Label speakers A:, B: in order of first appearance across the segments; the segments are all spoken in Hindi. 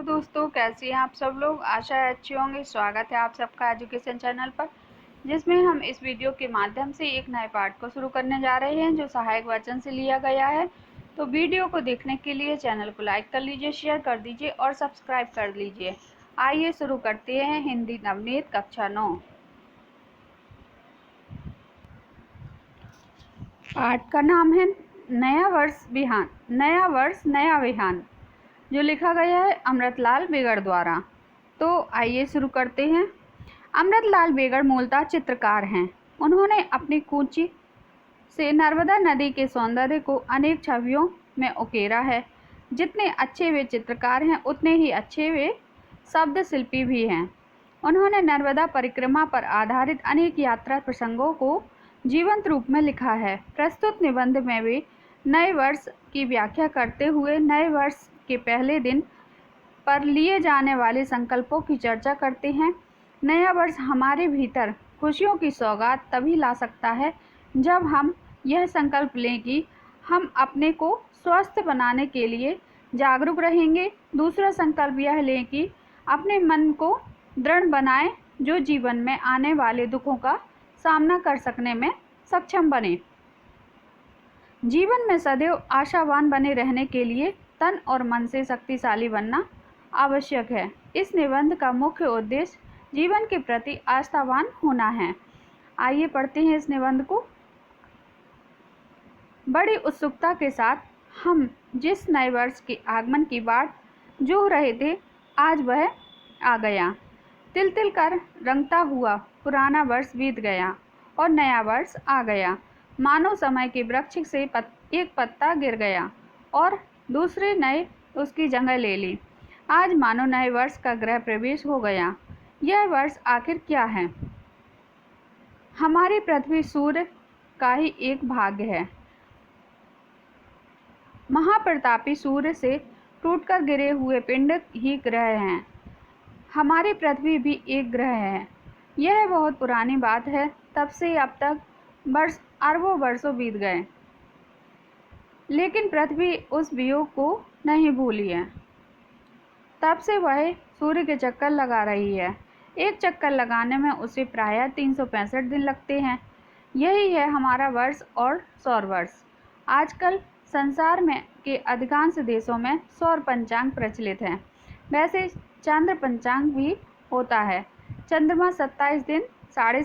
A: दोस्तों, कैसे हैं आप सब लोग। आशा है अच्छे होंगे। स्वागत है आप सबका एजुकेशन चैनल पर, जिसमें हम इस वीडियो के माध्यम से एक नए पाठ को शुरू करने जा रहे हैं जो सहायक वचन से लिया गया है। तो वीडियो को देखने के लिए चैनल को लाइक कर लीजिए, शेयर कर दीजिए और सब्सक्राइब कर लीजिए। आइए शुरू करते हैं। हिंदी नवनीत कक्षा 9 पाठ का नाम है नया वर्ष बिहान। नया वर्ष नया विहान, जो लिखा गया है अमृतलाल बेगड़ द्वारा। तो आइए शुरू करते हैं। अमृतलाल बेगड़ मूलतः चित्रकार हैं। उन्होंने अपनी कूंची से नर्मदा नदी के सौंदर्य को अनेक छवियों में उकेरा है। जितने अच्छे वे चित्रकार हैं, उतने ही अच्छे वे शब्द शिल्पी भी हैं। उन्होंने नर्मदा परिक्रमा पर आधारित अनेक यात्रा प्रसंगों को जीवंत रूप में लिखा है। प्रस्तुत निबंध में वे नए वर्ष की व्याख्या करते हुए नए वर्ष के पहले दिन पर लिए जाने वाले संकल्पों की चर्चा करते हैं। नया वर्ष हमारे भीतर खुशियों की सौगात तभी ला सकता है जब हम यह संकल्प लें कि हम अपने को स्वस्थ बनाने के लिए जागरूक रहेंगे। दूसरा संकल्प यह लें कि अपने मन को दृढ़ बनाएं, जो जीवन में आने वाले दुखों का सामना कर सकने में सक्षम बने। जीवन में सदैव आशावान बने रहने के लिए तन और मन से शक्तिशाली बनना आवश्यक है। इस निबंध का मुख्य उद्देश्य जीवन के प्रति आस्थावान होना है। आइए पढ़ते हैं इस निबंध को। बड़ी उत्सुकता के साथ हम जिस नए वर्ष के आगमन की बाट जोह रहे थे, आज वह आ गया। तिल तिल कर रंगता हुआ पुराना वर्ष बीत गया और नया वर्ष आ गया। मानो समय के वृक्ष से एक पत्ता गिर गया और दूसरे नए उसकी जगह ले ली। आज मानो नए वर्ष का गृह प्रवेश हो गया। यह वर्ष आखिर क्या है? हमारी पृथ्वी सूर्य का ही एक भाग है। महाप्रतापी सूर्य से टूटकर गिरे हुए पिंड ही ग्रह हैं। हमारी पृथ्वी भी एक ग्रह है। यह बहुत पुरानी बात है। तब से अब तक वर्ष अरबों वर्षों बीत गए, लेकिन पृथ्वी उस वियोग को नहीं भूली है। तब से वह सूर्य के चक्कर लगा रही है। एक चक्कर लगाने में उसे प्रायः 365 दिन लगते हैं। यही है हमारा वर्ष और सौर वर्ष। आजकल संसार में के अधिकांश देशों में सौर पंचांग प्रचलित है। वैसे चंद्र पंचांग भी होता है। चंद्रमा 27 दिन साढ़े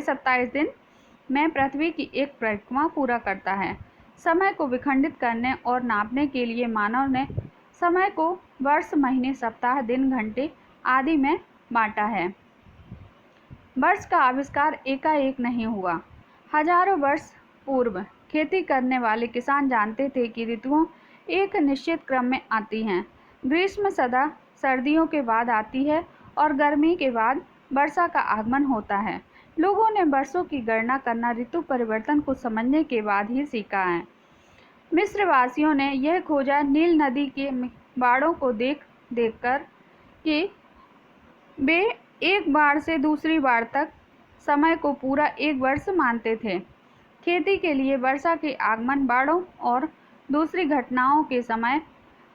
A: 27 दिन में पृथ्वी की एक परिक्रमा पूरा करता है। समय को विखंडित करने और नापने के लिए मानव ने समय को वर्ष, महीने, सप्ताह, दिन, घंटे आदि में बांटा है। वर्ष का आविष्कार एकाएक नहीं हुआ। हजारों वर्ष पूर्व खेती करने वाले किसान जानते थे कि ऋतुओं एक निश्चित क्रम में आती हैं। ग्रीष्म सदा सर्दियों के बाद आती है और गर्मी के बाद वर्षा का आगमन होता है। लोगों ने वर्षों की गणना करना ऋतु परिवर्तन को समझने के बाद ही सीखा है। मिस्रवासियों ने यह खोजा नील नदी के बाड़ों को देखकर कि वे एक बाड़ से दूसरी बाड़ तक समय को पूरा एक वर्ष मानते थे। खेती के लिए वर्षा के आगमन, बाड़ों और दूसरी घटनाओं के समय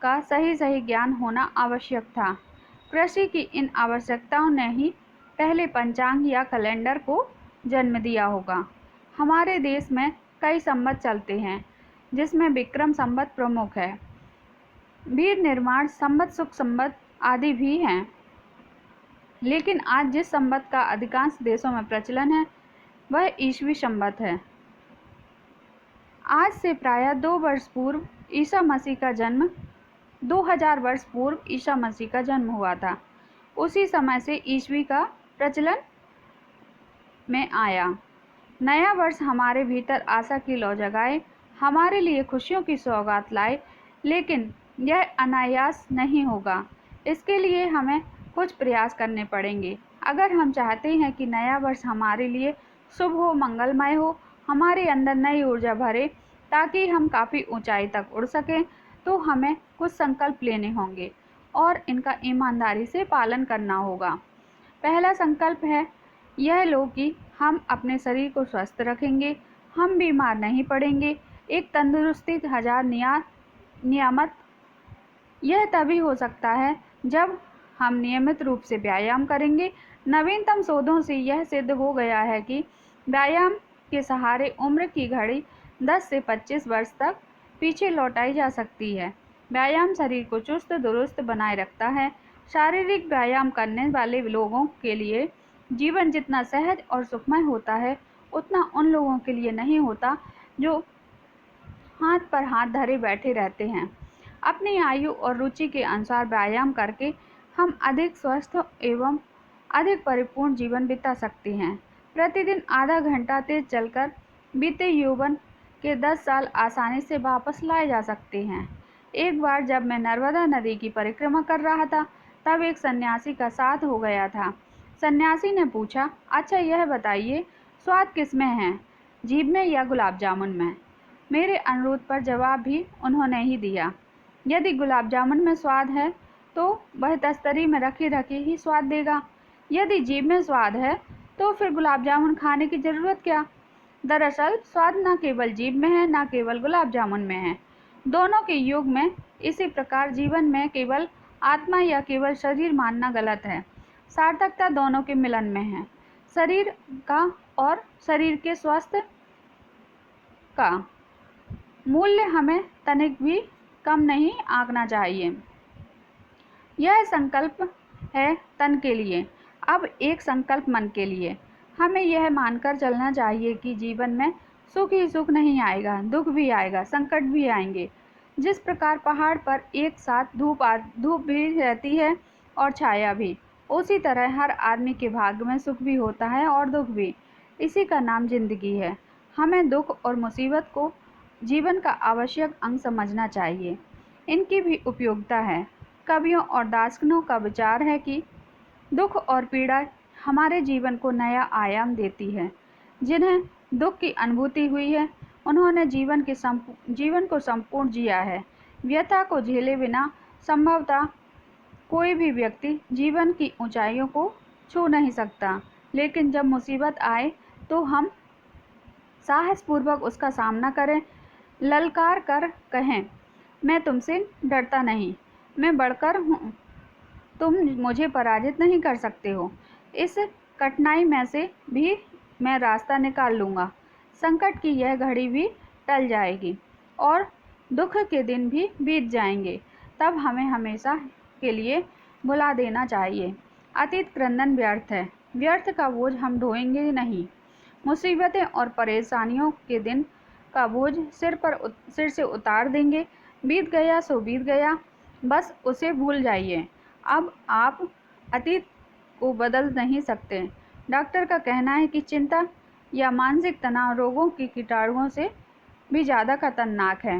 A: का सही ज्ञान होना आवश्यक था। कृषि की इन आवश्यकताओं ने ही पहले पंचांग या कैलेंडर को जन्म दिया होगा। हमारे देश में कई संवत चलते हैं, जिसमें विक्रम संवत प्रमुख है। वीर निर्माण संवत, सुख संवत आदि भी हैं। लेकिन आज जिस संवत का अधिकांश देशों में प्रचलन है, वह ईस्वी संवत है। आज से प्रायः 2 वर्ष पूर्व ईसा मसीह का जन्म 2000 वर्ष पूर्व ईसा मसीह का जन्म हुआ था। उसी समय से ईस्वी का प्रचलन में आया। नया वर्ष हमारे भीतर आशा की लौ जगाए, हमारे लिए खुशियों की सौगात लाए, लेकिन यह अनायास नहीं होगा। इसके लिए हमें कुछ प्रयास करने पड़ेंगे। अगर हम चाहते हैं कि नया वर्ष हमारे लिए शुभ हो, मंगलमय हो, हमारे अंदर नई ऊर्जा भरे ताकि हम काफ़ी ऊंचाई तक उड़ सकें, तो हमें कुछ संकल्प लेने होंगे और इनका ईमानदारी से पालन करना होगा। पहला संकल्प है यह लो कि हम अपने शरीर को स्वस्थ रखेंगे, हम बीमार नहीं पड़ेंगे। एक तंदुरुस्ती 1000 नियामत यह तभी हो सकता है जब हम नियमित रूप से व्यायाम करेंगे। नवीनतम शोधों से यह सिद्ध हो गया है कि व्यायाम के सहारे उम्र की घड़ी 10 से 25 वर्ष तक पीछे लौटाई जा सकती है। व्यायाम शरीर को चुस्त दुरुस्त बनाए रखता है। शारीरिक व्यायाम करने वाले लोगों के लिए जीवन जितना सहज और सुखमय होता है, उतना उन लोगों के लिए नहीं होता जो हाथ पर हाथ धरे बैठे रहते हैं। अपनी आयु और रुचि के अनुसार व्यायाम करके हम अधिक स्वस्थ एवं अधिक परिपूर्ण जीवन बिता सकते हैं। प्रतिदिन आधा घंटा तेज चलकर बीते यौवन के 10 साल आसानी से वापस लाए जा सकते हैं। एक बार जब मैं नर्मदा नदी की परिक्रमा कर रहा था, तब एक सन्यासी का साथ हो गया था। सन्यासी ने पूछा, अच्छा यह बताइए, स्वाद किसमें है, जीभ में या गुलाब जामुन में? मेरे अनुरोध पर जवाब भी उन्होंने ही दिया। यदि गुलाब जामुन में स्वाद है तो वह तस्तरी में रखे रखे ही स्वाद देगा। यदि जीभ में स्वाद है तो फिर गुलाब जामुन खाने की ज़रूरत क्या? दरअसल स्वाद न केवल जीभ में है, न केवल गुलाब जामुन में है, दोनों के योग में। इसी प्रकार जीवन में केवल आत्मा या केवल शरीर मानना गलत है। सार्थकता दोनों के मिलन में है, शरीर का और शरीर के स्वास्थ्य का मूल्य हमें तनिक भी कम नहीं आंकना चाहिए। यह संकल्प है तन के लिए। अब एक संकल्प मन के लिए। हमें यह मानकर चलना चाहिए कि जीवन में सुख ही सुख नहीं आएगा, दुख भी आएगा, संकट भी आएंगे। जिस प्रकार पहाड़ पर एक साथ धूप भी रहती है और छाया भी, उसी तरह हर आदमी के भाग्य में सुख भी होता है और दुख भी। इसी का नाम जिंदगी है। हमें दुख और मुसीबत को जीवन का आवश्यक अंग समझना चाहिए। इनकी भी उपयोगिता है। कवियों और दार्शनिकों का विचार है कि दुख और पीड़ा हमारे जीवन को नया आयाम देती है। जिन्हें दुख की अनुभूति हुई है, उन्होंने जीवन को संपूर्ण जिया है। व्यथा को झेले बिना संभवतः कोई भी व्यक्ति जीवन की ऊंचाइयों को छू नहीं सकता। लेकिन जब मुसीबत आए तो हम साहसपूर्वक उसका सामना करें, ललकार कर कहें, मैं तुमसे डरता नहीं, मैं बढ़कर हूँ, तुम मुझे पराजित नहीं कर सकते हो। इस कठिनाई में से भी मैं रास्ता निकाल लूँगा। संकट की यह घड़ी भी टल जाएगी और दुख के दिन भी बीत जाएंगे। तब हमें हमेशा के लिए भुला देना चाहिए। अतीत क्रंदन व्यर्थ है। व्यर्थ का बोझ हम ढोएंगे नहीं। मुसीबतें और परेशानियों के दिन का बोझ सिर से उतार देंगे। बीत गया सो बीत गया, बस उसे भूल जाइए। अब आप अतीत को बदल नहीं सकते। डॉक्टर का कहना है कि चिंता या मानसिक तनाव रोगों की कीटाणुओं से भी ज़्यादा खतरनाक है।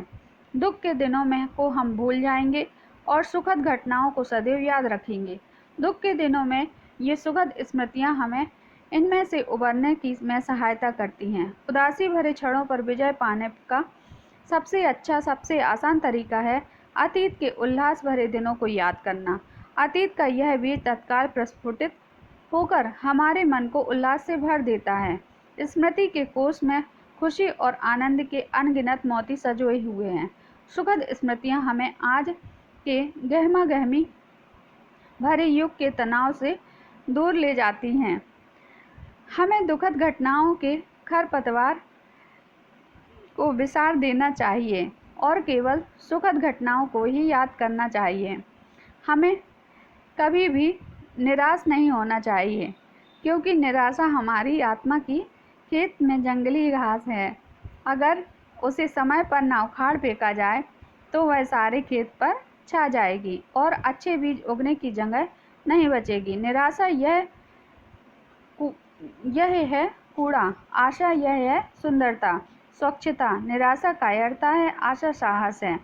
A: दुख के दिनों में को हम भूल जाएंगे और सुखद घटनाओं को सदैव याद रखेंगे। दुख के दिनों में ये सुखद स्मृतियाँ हमें इनमें से उबरने में सहायता करती हैं। उदासी भरे क्षणों पर विजय पाने का सबसे अच्छा, सबसे आसान तरीका है अतीत के उल्लास भरे दिनों को याद करना। अतीत का यह बीज तत्काल प्रस्फुटित होकर हमारे मन को उल्लास से भर देता है। स्मृति के कोष में खुशी और आनंद के अनगिनत मोती सजोए हुए हैं। सुखद स्मृतियाँ हमें आज के गहमा गहमी भरे युग के तनाव से दूर ले जाती हैं। हमें दुखद घटनाओं के खरपतवार को विसार देना चाहिए और केवल सुखद घटनाओं को ही याद करना चाहिए। हमें कभी भी निराश नहीं होना चाहिए, क्योंकि निराशा हमारी आत्मा की खेत में जंगली घास है। अगर उसे समय पर ना उखाड़ फेंका जाए तो वह सारे खेत पर छा जाएगी और अच्छे बीज उगने की जगह नहीं बचेगी। निराशा यह है कूड़ा, आशा यह है सुंदरता, स्वच्छता। निराशा कायरता है, आशा साहस है।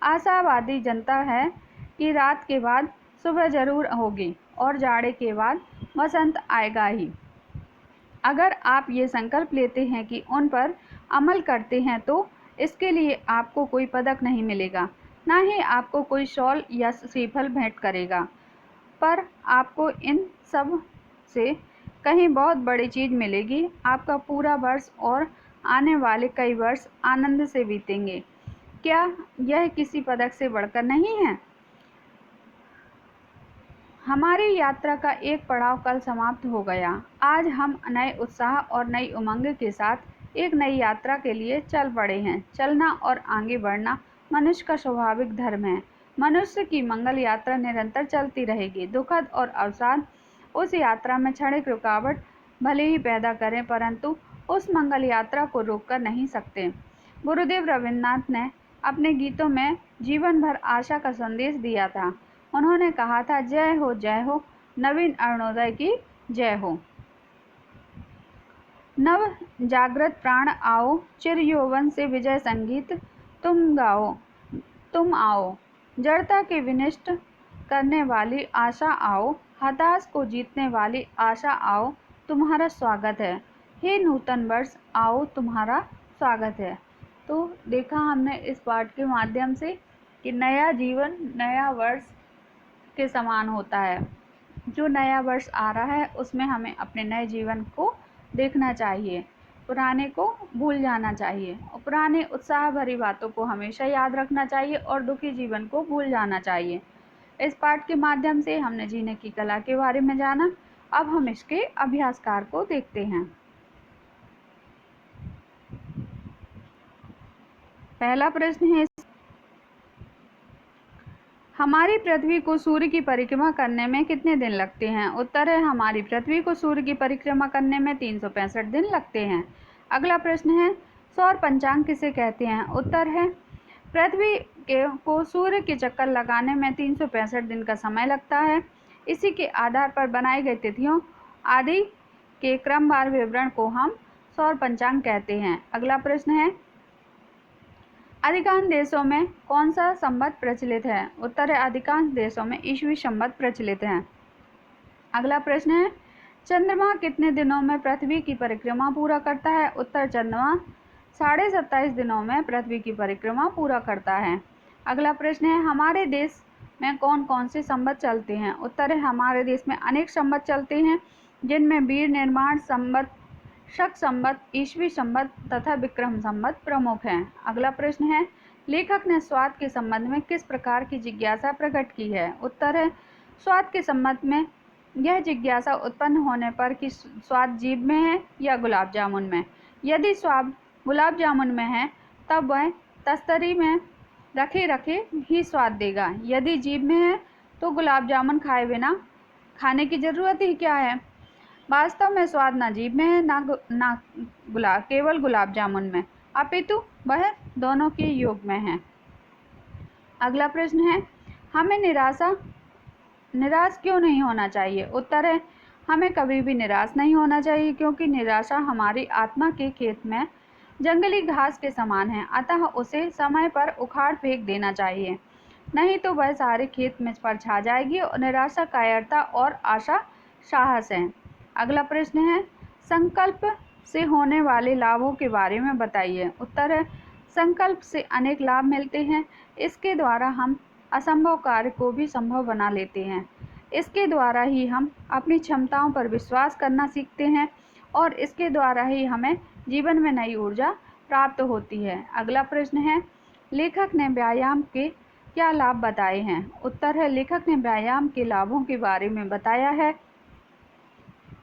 A: आशावादी जनता है कि रात के बाद सुबह जरूर होगी और जाड़े के बाद वसंत आएगा ही। अगर आप ये संकल्प लेते हैं कि उन पर अमल करते हैं तो इसके लिए आपको कोई पदक नहीं मिलेगा, ना ही आपको कोई शॉल या श्रीफल भेंट करेगा, पर आपको इन सब से कहीं बहुत बड़ी चीज़ मिलेगी। आपका पूरा वर्ष और आने वाले कई वर्ष आनंद से बीतेंगे। क्या यह किसी पदक से बढ़कर नहीं है? हमारी यात्रा का एक पड़ाव कल समाप्त हो गया। आज हम नए उत्साह और नई उमंग के साथ एक नई यात्रा के लिए चल पड़े हैं। चलना और आगे बढ़ना मनुष्य का स्वाभाविक धर्म है। मनुष्य की मंगल यात्रा निरंतर चलती रहेगी। दुखद और अवसाद उस यात्रा में क्षणिक रुकावट भले ही पैदा करें, परंतु उस मंगल यात्रा को रोककर नहीं सकते। गुरुदेव रविन्द्रनाथ ने अपने गीतों में जीवन भर आशा का संदेश दिया था। उन्होंने कहा था, जय हो नवीन अरुणोदय की जय हो। नव जागृत प्राण आओ, चिर यौवन से विजय संगीत तुम गाओ, तुम आओ। जड़ता के विनिष्ट करने वाली आशा आओ, हताश को जीतने वाली आशा आओ, तुम्हारा स्वागत है। हे नूतन वर्ष आओ, तुम्हारा स्वागत है। तो देखा हमने इस पाठ के माध्यम से कि नया जीवन नया वर्ष के समान होता है। जो नया वर्ष आ रहा है उसमें हमें अपने नए जीवन को देखना चाहिए, पुराने को भूल जाना चाहिए और पुराने उत्साह भरी बातों को हमेशा याद रखना चाहिए और दुखी जीवन को भूल जाना चाहिए। इस पाठ के माध्यम से हमने जीने की कला के बारे में जाना। अब हम इसके अभ्यासकार को देखते हैं। पहला प्रश्न है, हमारी पृथ्वी को सूर्य की परिक्रमा करने में कितने दिन लगते हैं? उत्तर है, हमारी पृथ्वी को सूर्य की परिक्रमा करने में 365 दिन लगते हैं। अगला प्रश्न है, सौर पंचांग किसे कहते हैं? उत्तर है, पृथ्वी को सूर्य के चक्कर लगाने में 365 दिन का समय लगता है। इसी के आधार पर बनाई गई तिथियों आदि के क्रमवार विवरण को हम सौर पंचांग कहते हैं। अगला प्रश्न है, अधिकांश देशों में कौन सा संवत प्रचलित है? उत्तर है, अधिकांश देशों में ईस्वी संवत प्रचलित है। अगला प्रश्न है, चंद्रमा कितने दिनों में पृथ्वी की परिक्रमा पूरा करता है? उत्तर, चंद्रमा 27.5 दिनों में पृथ्वी की परिक्रमा पूरा करता है। अगला प्रश्न है, हमारे देश में कौन कौन से संवत चलते हैं? उत्तर है, हमारे देश में अनेक संवत चलते हैं, जिनमें वीर निर्माण संवत, शक संवत, ईस्वी संवत तथा विक्रम संवत प्रमुख हैं। अगला प्रश्न है, लेखक ने स्वाद के संबंध में किस प्रकार की जिज्ञासा प्रकट की है? उत्तर है, स्वाद के संबंध में यह जिज्ञासा उत्पन्न होने पर कि स्वाद जीभ में है या गुलाब जामुन में। यदि स्वाद गुलाब जामुन में है तब वह तस्तरी में रखे रखे ही स्वाद देगा। यदि जीभ में है तो गुलाब जामुन खाए बिना खाने की जरूरत ही क्या है। वास्तव में स्वाद ना जीभ में है ना केवल गुलाब जामुन में, अपितु वह दोनों के योग में है। अगला प्रश्न है, हमें निराश क्यों नहीं होना चाहिए? उत्तर है, हमें कभी भी निराश नहीं होना चाहिए, क्योंकि निराशा हमारी आत्मा के खेत में जंगली घास के समान है। अतः उसे समय पर उखाड़ फेंक देना चाहिए, नहीं तो वह सारे खेत में पर छा जाएगी और निराशा कायरता और आशा साहस है। अगला प्रश्न है, संकल्प से होने वाले लाभों के बारे में बताइए। उत्तर है, संकल्प से अनेक लाभ मिलते हैं। इसके द्वारा हम असंभव कार्य को भी संभव बना लेते हैं। इसके द्वारा ही हम अपनी क्षमताओं पर विश्वास करना सीखते हैं और इसके द्वारा ही हमें जीवन में नई ऊर्जा प्राप्त होती है। अगला प्रश्न है, लेखक ने व्यायाम के क्या लाभ बताए हैं? उत्तर है, लेखक ने व्यायाम के लाभों के बारे में बताया है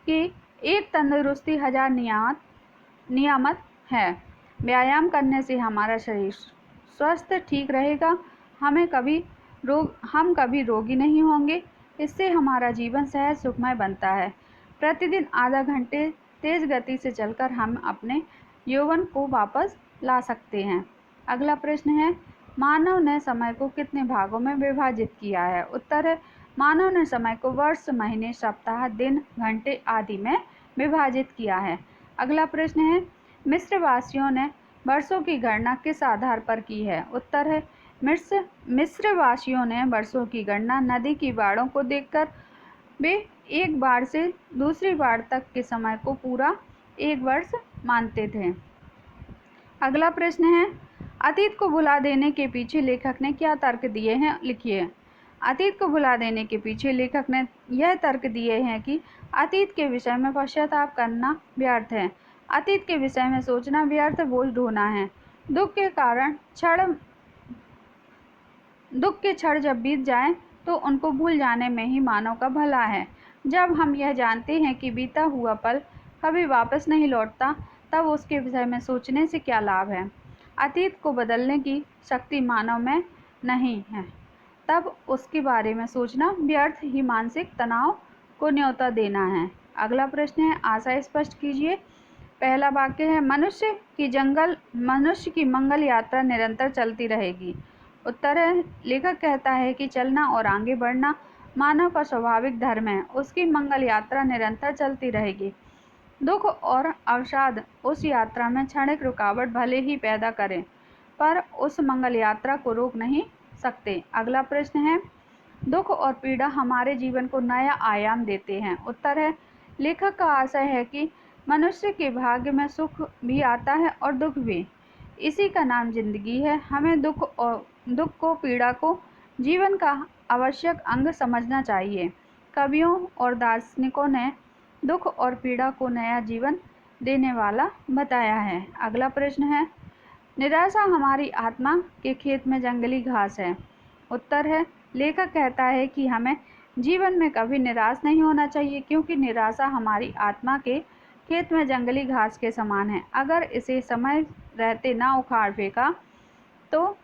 A: कि एक तंदुरुस्ती 1000 नियामत है। व्यायाम करने से हमारा शरीर स्वस्थ ठीक रहेगा, हम कभी रोगी नहीं होंगे। इससे हमारा जीवन सहज सुखमय बनता है। प्रतिदिन आधा घंटे तेज गति से चलकर हम अपने यौवन को वापस ला सकते हैं। अगला प्रश्न है, मानव ने समय को कितने भागों में विभाजित किया है? उत्तर है, मानव ने समय को वर्ष, महीने, सप्ताह, दिन, घंटे आदि में विभाजित किया है। अगला प्रश्न है, मिस्रवासियों ने वर्षों की गणना किस आधार पर की है? उत्तर है, मिस्रवासियों ने वर्षों की गणना नदी की बाढ़ों को देखकर वे एक बाढ़ से दूसरी बाढ़ तक के समय को पूरा एक वर्ष मानते थे। अगला प्रश्न है, अतीत को भुला देने के पीछे लेखक ने क्या तर्क दिए हैं? लिखिए। अतीत को भुला देने के पीछे लेखक ने यह तर्क दिए हैं कि अतीत के विषय में पश्चाताप करना व्यर्थ है, अतीत के विषय में सोचना व्यर्थ बोझ ढोना है। दुख के क्षण जब बीत जाएं तो उनको भूल जाने में ही मानव का भला है। जब हम यह जानते हैं कि बीता हुआ पल कभी वापस नहीं लौटता, तब उसके विषय में सोचने से क्या लाभ है। अतीत को बदलने की शक्ति मानव में नहीं है, तब उसके बारे में सोचना व्यर्थ ही मानसिक तनाव को न्योता देना है। अगला प्रश्न है, आशा स्पष्ट कीजिए। पहला वाक्य है, मनुष्य की मंगल यात्रा निरंतर चलती रहेगी। उत्तर है, लेखक कहता है कि चलना और आगे बढ़ना मानव का स्वाभाविक धर्म है। उसकी मंगल यात्रा निरंतर चलती रहेगी। दुख और अवसाद उस यात्रा में क्षणिक रुकावट भले ही पैदा करें, पर उस मंगल यात्रा को रोक नहीं सकते। अगला प्रश्न है, दुख और पीड़ा हमारे जीवन को नया आयाम देते हैं। उत्तर है, लेखक का आशय है कि मनुष्य के भाग्य में सुख भी आता है और दुख भी। इसी का नाम जिंदगी है। हमें दुख को, पीड़ा को जीवन का आवश्यक अंग समझना चाहिए। कवियों और दार्शनिकों ने दुख और पीड़ा को नया जीवन देने वाला बताया है। अगला प्रश्न है, निराशा हमारी आत्मा के खेत में जंगली घास है। उत्तर है, लेखक कहता है कि हमें जीवन में कभी निराश नहीं होना चाहिए, क्योंकि निराशा हमारी आत्मा के खेत में जंगली घास के समान है। अगर इसे समय रहते ना उखाड़ फेंका तो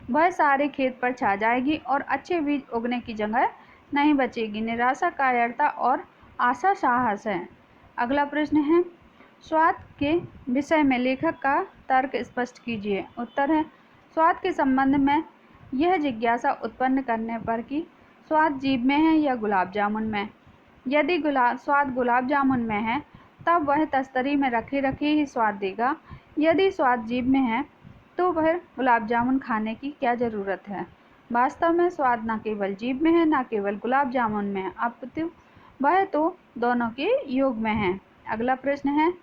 A: वह सारे खेत पर छा जाएगी और अच्छे बीज उगने की जगह नहीं बचेगी। निराशा कायरता और आशा साहस है। अगला प्रश्न है, स्वाद के विषय में लेखक का तर्क स्पष्ट कीजिए। उत्तर है, स्वाद के संबंध में यह जिज्ञासा उत्पन्न करने पर कि स्वाद जीभ में है या गुलाब जामुन में। यदि स्वाद गुलाब जामुन में है, तब वह तस्तरी में रखे रखे ही स्वाद देगा। यदि स्वाद जीभ में है, तो वह गुलाब जामुन खाने की क्या ज़रूरत है। वास्तव में स्वाद न केवल जीभ में है, न केवल गुलाब जामुन में है, अपितु वह तो दोनों के योग में है। अगला प्रश्न है,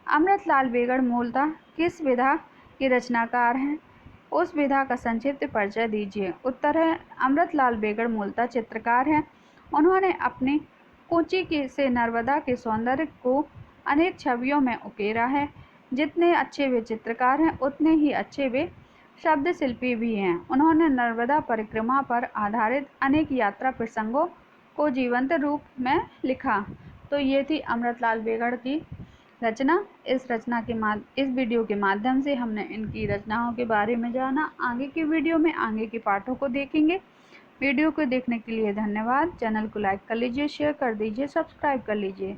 A: अमृतलाल बेगड़ मूलतः किस विधा के रचनाकार हैं? उस विधा का संक्षिप्त परिचय दीजिए। उत्तर है, अमृतलाल बेगड़ मूलतः चित्रकार हैं। उन्होंने अपनी कूची से नर्मदा के सौंदर्य को अनेक छवियों में उकेरा है। जितने अच्छे वे चित्रकार हैं, उतने ही अच्छे वे शब्द शिल्पी भी हैं। उन्होंने नर्मदा परिक्रमा पर आधारित अनेक यात्रा प्रसंगों को जीवंत रूप में लिखा। तो ये थी अमृतलाल बेगड़ की रचना। इस वीडियो के माध्यम से हमने इनकी रचनाओं के बारे में जाना। आगे की वीडियो में आगे के पाठों को देखेंगे। वीडियो को देखने के लिए धन्यवाद। चैनल को लाइक कर लीजिए, शेयर कर दीजिए, सब्सक्राइब कर लीजिए।